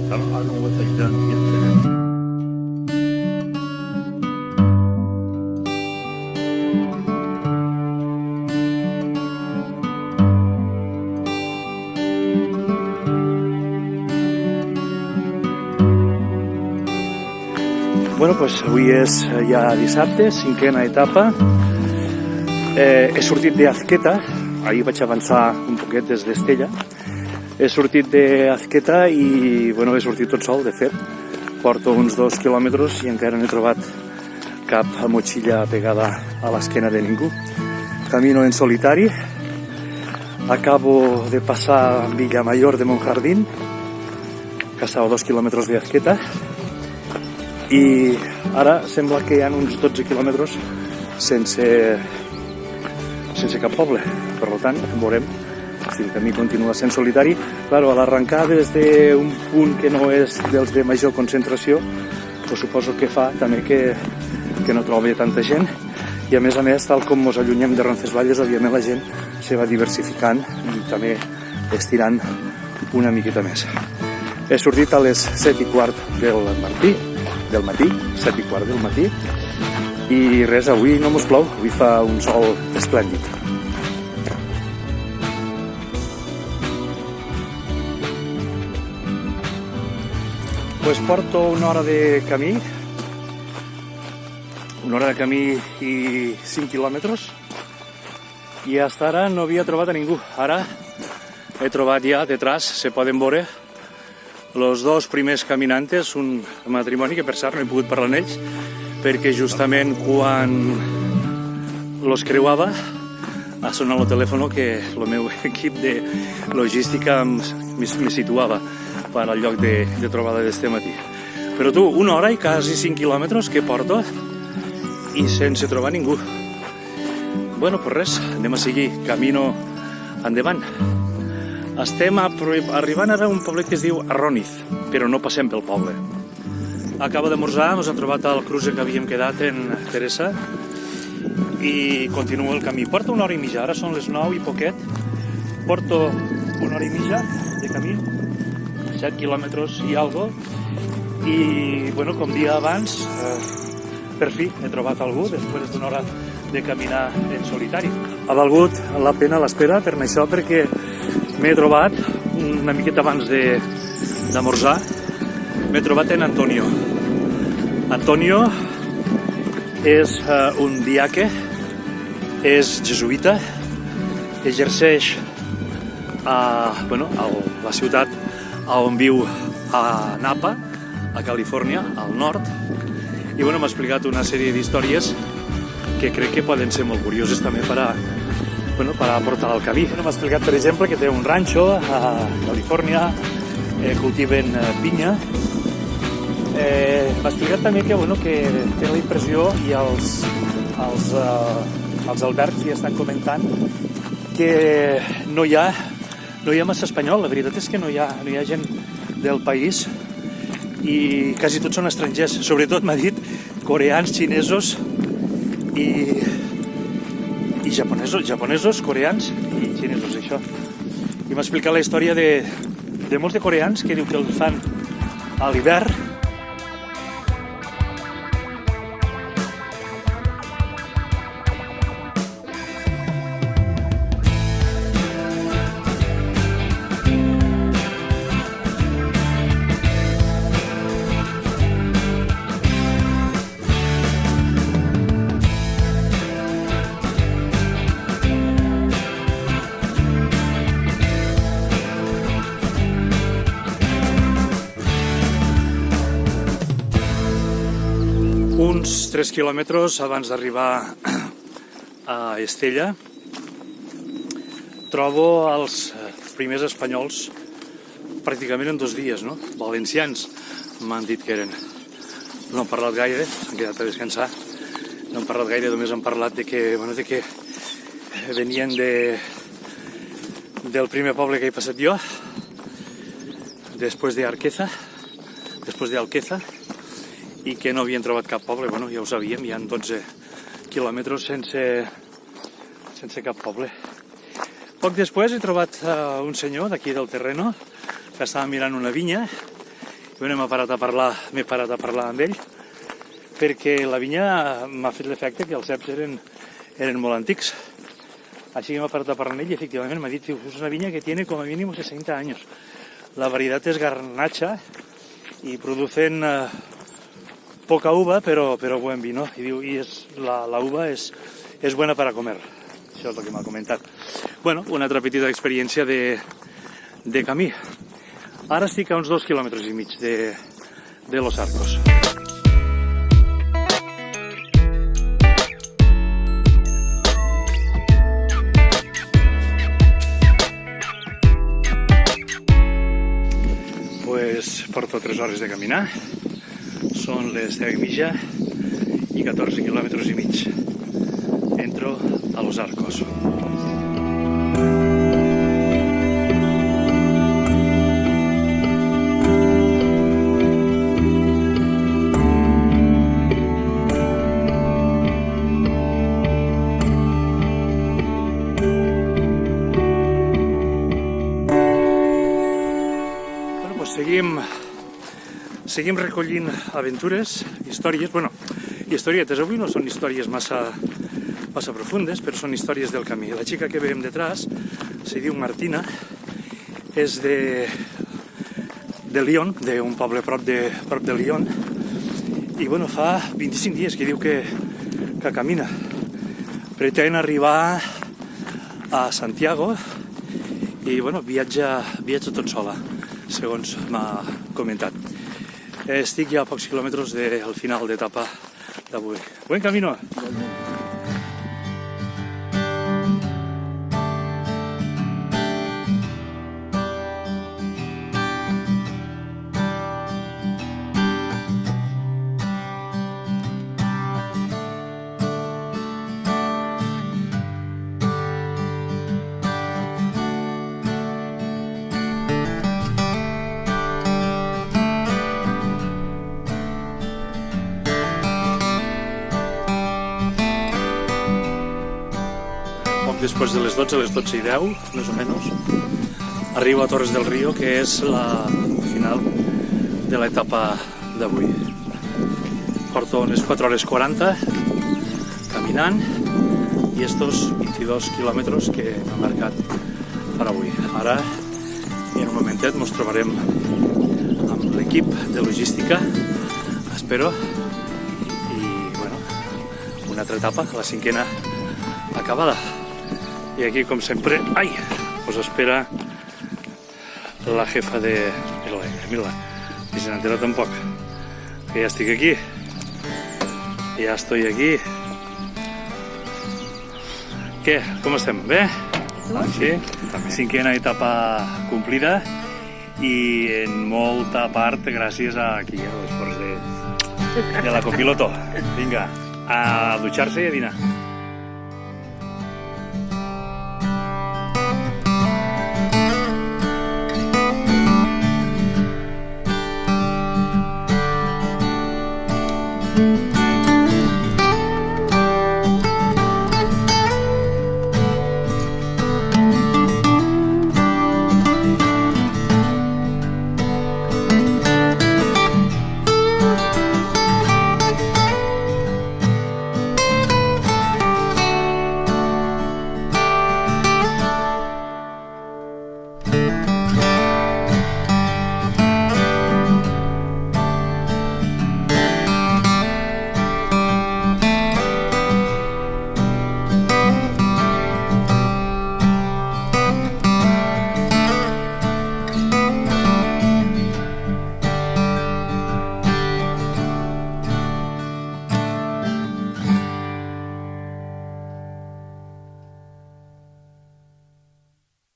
don't know what they've done yesterday. Bueno, pues avui és ja dissabte, cinquena etapa. He sortit d'Azqueta, ahir vaig avançar un poquet des d'Estella. He sortit d'Azqueta i bueno, he sortit tot sol, de fet. Porto uns 2 quilòmetres i encara no he trobat cap motxilla pegada a l'esquena de ningú. Camino en solitari. Acabo de passar Villamayor de Monjardín, que està a 2 quilòmetres d'Azqueta. I ara sembla que hi ha uns 12 quilòmetres sense cap poble. Per tant, veurem si el camí continua sent solitari. Claro, a l'arrencar des d'un punt que no és dels de major concentració, pues suposo que fa també que no trobi tanta gent. I a més, tal com ens allunyem de Roncesvalles, òbviament la gent se va diversificant i també estirant una miqueta més. He sortit a les 7:15 del matí, 7:15 del matí, i res, avui no mos plou, avui fa un sol esplèndid. Pues porto una hora de camí i 5 quilòmetres, i fins ara no havia trobat a ningú. Ara he trobat ja detrás, se poden veure els dos primers caminantes, un matrimoni que per cert no he pogut parlar amb ells perquè justament quan los creuava ha sonat el telèfon que el meu equip de logística me situava per al lloc de trobada d'este matí. Però tu, una hora i quasi 5 quilòmetres que porto i sense trobar ningú. Bueno, pues res, anem a seguir, camino endavant. Estem arribant ara a un poble que es diu Arroniz, però no passem pel poble. Acaba d'esmorzar, ens ha trobat al cruce que havíem quedat en Teresa i continua el camí. Porto una hora i mitja, ara són les 9 i poquet. Porto una hora i mitja de camí, 7 quilòmetres i algo. I, bueno, com dia abans, per fi he trobat algú després d'una hora de caminar en solitari. Ha valgut la pena l'espera per això, perquè m'he trobat, una miqueta abans d'esmorzar, m'he trobat en Antonio. Antonio és un diaque, és jesuïta, exerceix a la ciutat on viu, a Napa, a Califòrnia, al nord, i m'ha explicat una sèrie d'històries que crec que poden ser molt curioses també per aportar al camí. M'ha explicat, per exemple, que té un ranxo a Califòrnia, cultiven pinya. M'ha explicat també que té la impressió, i els albergs hi estan comentant, que no hi ha massa espanyol. La veritat és que no hi ha gent del país i quasi tots són estrangers. Sobretot m'ha dit coreans, xinesos i japonesos, coreans i xinesos, això. I m'ha explicat la història de molts de coreans que diu que el fan a l'hivern. Uns 3 quilòmetres abans d'arribar a Estella trobo els primers espanyols pràcticament en 2 dies, no? Valencians m'han dit que eren. No han parlat gaire, s'han quedat a descansar. No han parlat gaire, només han parlat de que venien del primer poble que he passat jo, després d'Alqueza, i que no havien trobat cap poble. Bueno, ja ho sabíem, hi ha 12 quilòmetres sense cap poble. Poc després he trobat un senyor d'aquí del terreno que estava mirant una vinya Bueno, m'he parat a parlar amb ell, perquè la vinya m'ha fet l'efecte que els ceps eren molt antics. Així que m'he parat a parlar amb ell i efectivament m'ha dit que és una vinya que tiene como mínimo 60 años. La variedad es garnacha y producen poca uva, pero buen vino. Y la uva es buena para comer. Això és el que m'ha comentat. Bueno, una altra petita experiència de camí. Ara estic a uns 2,5 quilòmetres de Los Arcos. Pues porto 3 hores de caminar. Són les 10:30 i 14,5 quilòmetres. Entro a Los Arcos. Seguim recollint aventures, històries, historietes. Avui no són històries massa profundes, però són històries del camí. La xica que veiem detrás se diu Martina, és de Lyon, d'un poble prop de Lyon, i fa 25 dies que diu que camina. Pretén arribar a Santiago i viatja tot sola, segons m'ha comentat. Estic ja a pocs quilòmetres del final d'etapa d'avui. Buen camino! Després de les 12, les 12:10, més o menys, arribo a Torres del Río, que és la final de l'etapa d'avui. Porto unes 4 hores 40 caminant i estos 22 quilòmetres que m'ha marcat per avui. Ara, en un momentet, ens trobarem amb l'equip de logística, espero, i, una altra etapa, la 5a acabada. I aquí, com sempre, us espera la jefa de... Mira-la, ni se n'entera tampoc, que ja estic aquí. Ja estoy aquí. Què? Com estem? Bé? Sí? 5a etapa complida i en molta part gràcies a aquí, a l'esforç de la copiloto. Vinga, a dutxar-se i a dinar. Mm-hmm.